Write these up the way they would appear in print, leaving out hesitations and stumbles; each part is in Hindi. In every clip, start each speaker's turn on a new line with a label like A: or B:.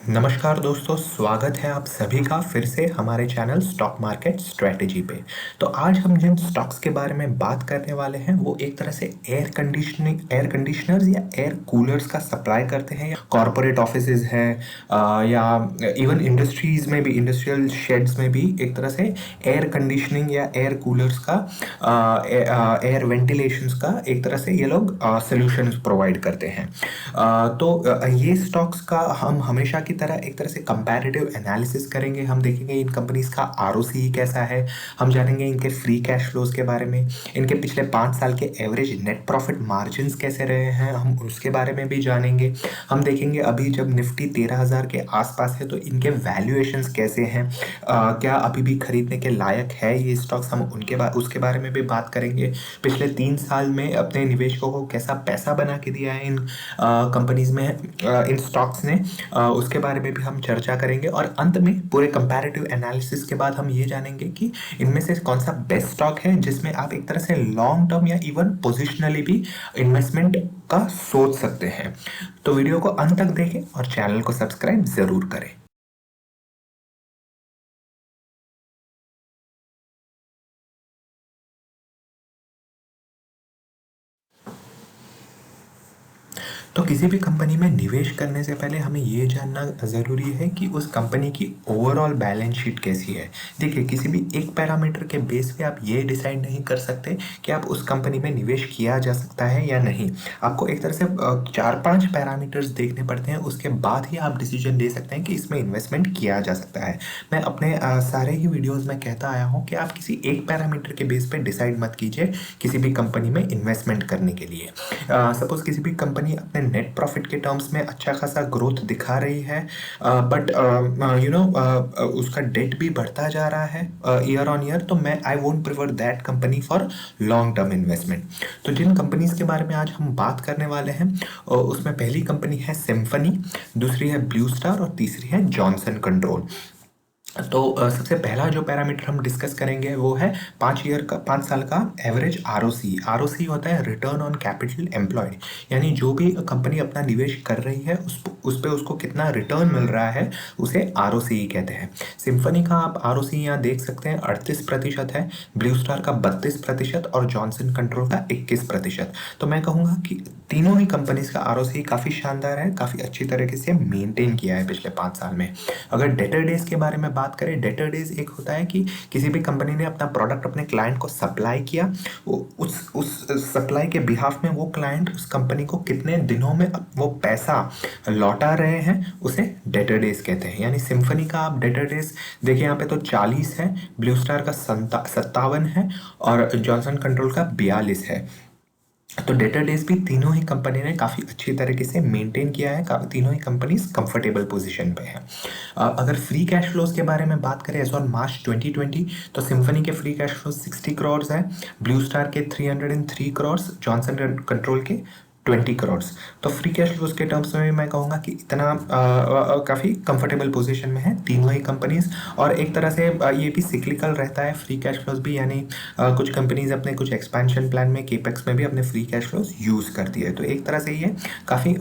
A: नमस्कार दोस्तों, स्वागत है आप सभी का फिर से हमारे चैनल स्टॉक मार्केट स्ट्रेटजी पे। तो आज हम जिन स्टॉक्स के बारे में बात करने वाले हैं वो एक तरह से एयर कंडीशनर्स या एयर कूलर्स का सप्लाई करते हैं, या कॉरपोरेट ऑफिसेज हैं, या इवन इंडस्ट्रीज में भी, इंडस्ट्रियल शेड्स में भी एक तरह से एयर कंडीशनिंग या एयर कूलर्स का, एयर वेंटिलेशंस का एक तरह से ये लोग सोल्यूशंस प्रोवाइड करते हैं। ये स्टॉक्स का हम हमेशा की तरह एक तरह से कंपैरेटिव एनालिसिस करेंगे। हम देखेंगे इन कंपनीज का आरओसी कैसा है, हम जानेंगे इनके फ्री कैश फ्लोज के बारे में, इनके पिछले 5 साल के एवरेज नेट प्रॉफिट मार्जिन्स कैसे रहे हैं, हम उसके बारे में भी जानेंगे। हम देखेंगे अभी जब निफ्टी 13,000 के आसपास है तो इनके वैल्यूएशंस कैसे हैं, क्या अभी भी खरीदने के लायक है ये स्टॉक्स, हम उसके बारे में भी बात करेंगे। पिछले 3 साल में अपने निवेशकों को कैसा पैसा बना के दिया है इन कंपनीज में, इन स्टॉक्स ने, उसके बारे में भी हम चर्चा करेंगे। और अंत में पूरे कंपैरेटिव एनालिसिस के बाद हम ये जानेंगे कि इनमें से कौन सा बेस्ट स्टॉक है जिसमें आप एक तरह से लॉन्ग टर्म या इवन पोजिशनली भी इन्वेस्टमेंट का सोच सकते हैं। तो वीडियो को अंत तक देखें और चैनल को सब्सक्राइब जरूर करें। तो किसी भी कंपनी में निवेश करने से पहले हमें ये जानना ज़रूरी है कि उस कंपनी की ओवरऑल बैलेंस शीट कैसी है। देखिए, किसी भी एक पैरामीटर के बेस पे आप ये डिसाइड नहीं कर सकते कि आप उस कंपनी में निवेश किया जा सकता है या नहीं। आपको एक तरह से 4-5 पैरामीटर्स देखने पड़ते हैं, उसके बाद ही आप डिसीजन ले सकते हैं कि इसमें इन्वेस्टमेंट किया जा सकता है। मैं अपने सारे ही वीडियोज़ में कहता आया हूँ कि आप किसी एक पैरामीटर के बेस पे डिसाइड मत कीजिए किसी भी कंपनी में इन्वेस्टमेंट करने के लिए। सपोज किसी भी कंपनी अपने नेट प्रॉफिट के टर्म्स में अच्छा खासा ग्रोथ दिखा रही है, बट उसका डेट भी बढ़ता जा रहा है ईयर ऑन ईयर, तो I won't prefer that company for long term investment. तो जिन कंपनीज के बारे में आज हम बात करने वाले हैं उसमें पहली कंपनी है सिम्फनी, दूसरी है ब्लू स्टार और तीसरी है जॉनसन कंट्रोल। तो सबसे पहला जो पैरामीटर हम डिस्कस करेंगे वो है 5 साल का एवरेज आरओसी। आरओसी होता है रिटर्न ऑन कैपिटल एम्प्लॉयड, यानी जो भी कंपनी अपना निवेश कर रही है उस पे उसको कितना रिटर्न मिल रहा है उसे आरओसी कहते हैं। सिम्फनी का आप आरओसी यहाँ देख सकते हैं 38% है, ब्लू स्टार का 32% और जॉनसन कंट्रोल का 21%। तो मैं कहूँगा कि तीनों ही कंपनीज का आरओसी काफ़ी शानदार है, काफ़ी अच्छी तरीके से मेंटेन किया है पिछले 5 साल में। अगर डेटर डेज के बारे में बात करें, डेटर डेज एक होता है कि किसी भी कंपनी ने अपना प्रोडक्ट अपने क्लाइंट को सप्लाई किया, उस सप्लाई के बिहाफ में वो क्लाइंट उस कंपनी को कितने दिनों में वो पैसा लौटा रहे हैं उसे डेटर डेज कहते हैं। यानी सिम्फनी का आप डेटर डेज देखिए यहाँ पे तो 40 है, ब्लू स्टार का 57 है और जॉनसन कंट्रोल का 42 है। तो डेटर डेज भी तीनों ही कंपनी ने काफ़ी अच्छी तरीके से मेंटेन किया है, काफ़ी तीनों ही कंपनीज कंफर्टेबल पोजीशन पे है। अगर फ्री कैश फ्लोज के बारे में बात करें एज ऑन मार्च 2020, तो सिम्फनी के फ्री कैश फ्लोज 60 करोड़ है, ब्लू स्टार के 303 करोड़, जॉनसन कंट्रोल के 20 करोड़। तो फ्री कैश फ्लोज के टर्म्स में मैं कहूँगा कि इतना काफ़ी कंफर्टेबल पोजीशन में है तीनों ही कंपनीज। और एक तरह से ये भी सिक्लिकल रहता है फ्री कैश फ्लोज भी, यानी कुछ कंपनीज अपने कुछ एक्सपेंशन प्लान में केपेक्स में भी अपने फ्री कैश फ्लोज यूज़ करती है। तो एक तरह से ये काफ़ी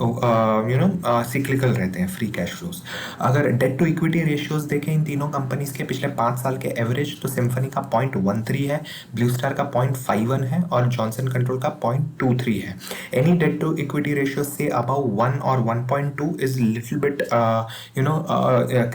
A: सिक्लिकल रहते हैं फ्री कैश फ्लोज। अगर डेट टू इक्विटी रेशियोज देखें इन तीनों कंपनीज के पिछले 5 साल के एवरेज, तो सिम्फनी का 0.13 है, ब्लू स्टार का 0.51 है और जॉनसन कंट्रोल का 0.23 है। Any debt to equity ratio say above 1 or 1.2 is little bit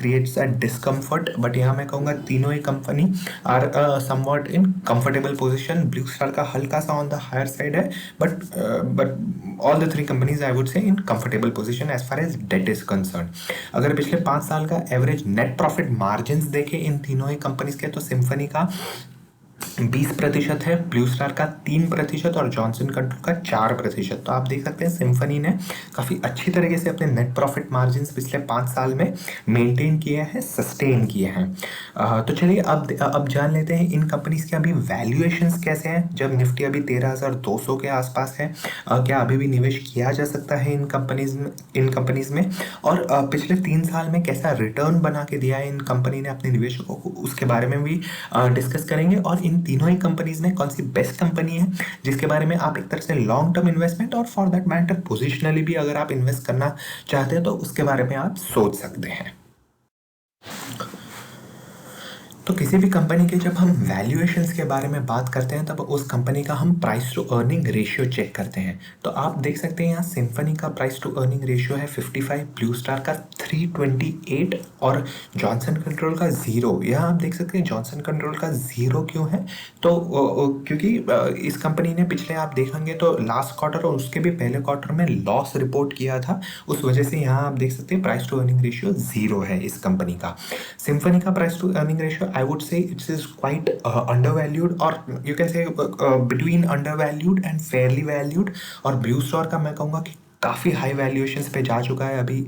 A: creates a discomfort, but यहाँ मैं कहूँगा तीनों ही company are somewhat in comfortable position। Blue Star का हल्का सा on the higher side है, but all the 3 companies I would say in comfortable position as far as debt is concerned। अगर पिछले 5 साल का एवरेज नेट प्रॉफिट मार्जिन देखें इन तीनों ही कंपनीज के, तो सिम्फनी का 20% है, ब्लू स्टार का 3% और जॉनसन कंट्रोल का 4%। तो आप देख सकते हैं सिम्फनी ने काफ़ी अच्छी तरीके से अपने नेट प्रॉफिट मार्जिन पिछले 5 साल में मेंटेन किए हैं, सस्टेन किए हैं। तो चलिए अब जान लेते हैं इन कंपनीज के अभी वैल्यूएशंस कैसे हैं। जब निफ्टी अभी 13,200 के आसपास है, क्या अभी भी निवेश किया जा सकता है इन कंपनीज में, और पिछले 3 साल में कैसा रिटर्न बना के दिया है इन कंपनी ने अपने निवेशकों को, उसके बारे में भी डिस्कस करेंगे। और इन तीनों ही कंपनीज में कौन सी बेस्ट कंपनी है जिसके बारे में आप एक तरह से लॉन्ग टर्म इन्वेस्टमेंट और फॉर दैट मैटर पोजिशनली भी अगर आप इन्वेस्ट करना चाहते हैं तो उसके बारे में आप सोच सकते हैं। तो किसी भी कंपनी के जब हम वैल्यूएशंस के बारे में बात करते हैं तब उस कंपनी का हम price to earning ratio check करते हैं। तो आप देख सकते हैं यहाँ सिम्फनी का प्राइस टू अर्निंग रेशियो है 55, ब्लू स्टार का 328 और जॉनसन कंट्रोल का 0। यहाँ आप देख सकते हैं जॉनसन कंट्रोल का 0 क्यों है, तो क्योंकि इस कंपनी ने पिछले आप देखेंगे तो लास्ट क्वार्टर और उसके भी पहले क्वार्टर में लॉस रिपोर्ट किया था, उस वजह से यहाँ आप देख सकते हैं प्राइस टू अर्निंग रेशियो 0 है इस कंपनी का। सिम्फनी का price to earning ratio I would say it is quite undervalued, or you can say between undervalued and fairly valued। और ब्लू स्टार का मैं कहूँगा कि काफ़ी हाई वैल्यूएशंस पे जा चुका है अभी।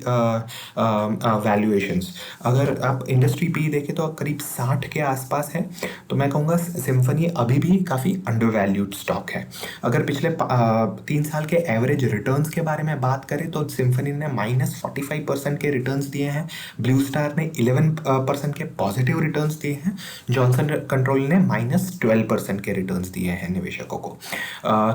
A: वैल्यूएशंस अगर आप इंडस्ट्री पी देखें तो करीब 60 के आसपास है, तो मैं कहूँगा सिम्फनी अभी भी काफ़ी अंडरवैल्यूड स्टॉक है। अगर पिछले 3 साल के एवरेज रिटर्न्स के बारे में बात करें तो सिम्फनी ने -45% के रिटर्न्स दिए हैं, ब्लू स्टार ने 11% के पॉजिटिव रिटर्न्स दिए हैं, जॉनसन कंट्रोल ने -12% के रिटर्न्स दिए हैं निवेशकों को।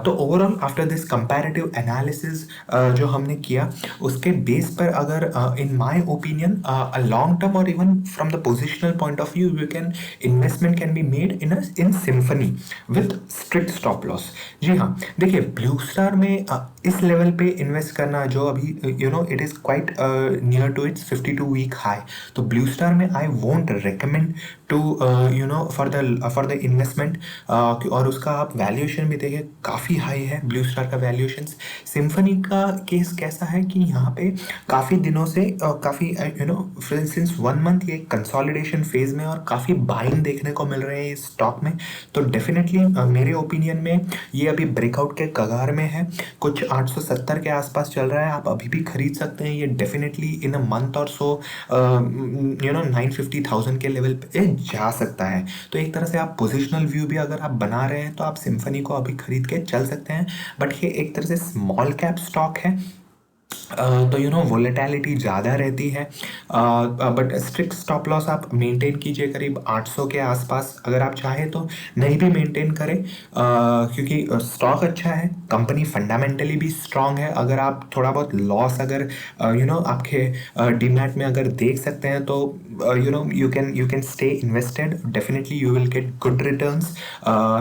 A: तो overall after this comparative analysis जो हमने किया उसके बेस पर अगर in my opinion long term और even from the positional point of view you can investment can be made in Symphony with strict stop loss. जी हाँ, देखिए ब्लू स्टार में इस लेवल पे इन्वेस्ट करना जो अभी it is quite near to its 52 week high, तो ब्लू स्टार में I won't recommend to for the investment. और उसका आप वैल्यूएशन भी देखें काफ़ी हाई है ब्लू स्टार का वैल्यूएशन। सिम्फनी का केस कैसा है कि यहाँ पे काफ़ी दिनों से काफ़ी सिंस 1 मंथ ये कंसोलिडेशन फेज में और काफ़ी बाइंग देखने को मिल रहे हैं इस स्टॉक में। तो डेफिनेटली मेरे ओपिनियन में ये अभी ब्रेकआउट के कगार में है, कुछ 870 के आसपास चल रहा है, आप अभी भी खरीद सकते हैं। ये डेफिनेटली इन अ मंथ और सो 950,000 के लेवल पे जा सकता है। तो एक तरह से आप पोजिशनल व्यू भी अगर आप बना रहे हैं तो आप सिम्फनी को अभी खरीद के चल सकते हैं, बट ये एक तरह से स्मॉल कैप स्टॉक है, तो वोलेटिलिटी ज़्यादा रहती है, बट स्ट्रिक्ट स्टॉप लॉस आप मेंटेन कीजिए करीब 800 के आसपास। अगर आप चाहें तो नहीं भी मेंटेन करें, क्योंकि स्टॉक अच्छा है, कंपनी फंडामेंटली भी स्ट्रांग है। अगर आप थोड़ा बहुत लॉस अगर आपके डीमैट में अगर देख सकते हैं तो you can stay invested, definitely you will get good returns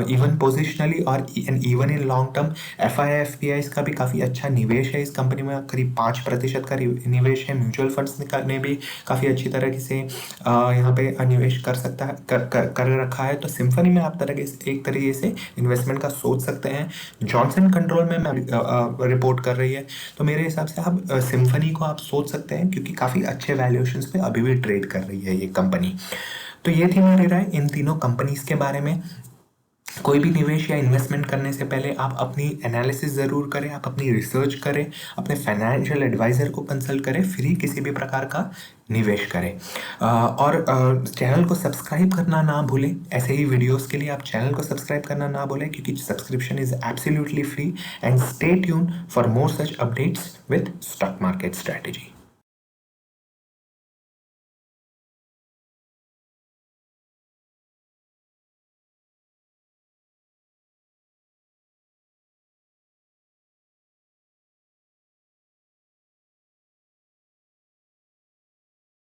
A: even positionally और even in long term। FII का भी काफ़ी अच्छा निवेश है इस कंपनी में, करीब 5% का निवेश है। म्यूचुअल फंड्स ने भी काफ़ी अच्छी तरह से यहाँ पे निवेश कर सकता है कर रखा है। तो सिम्फनी में आप एक तरीके से इन्वेस्टमेंट का सोच सकते हैं। जॉनसन कंट्रोल में रिपोर्ट कर रही है, तो मेरे हिसाब से आप सिम्फनी को आप सोच सकते हैं क्योंकि काफ़ी अच्छे वैल्यूएशंस पे अभी भी ट्रेड कर रही है ये कंपनी। तो ये थी मेरी राय इन तीनों कंपनीज के बारे में। कोई भी निवेश या इन्वेस्टमेंट करने से पहले आप अपनी एनालिसिस ज़रूर करें, आप अपनी रिसर्च करें, अपने फाइनेंशियल एडवाइज़र को कंसल्ट करें, फिर ही किसी भी प्रकार का निवेश करें। और चैनल को सब्सक्राइब करना ना भूलें। ऐसे ही वीडियोस के लिए आप चैनल को सब्सक्राइब करना ना भूलें क्योंकि subscription is absolutely free. And stay tune for more such updates with stock market strategy.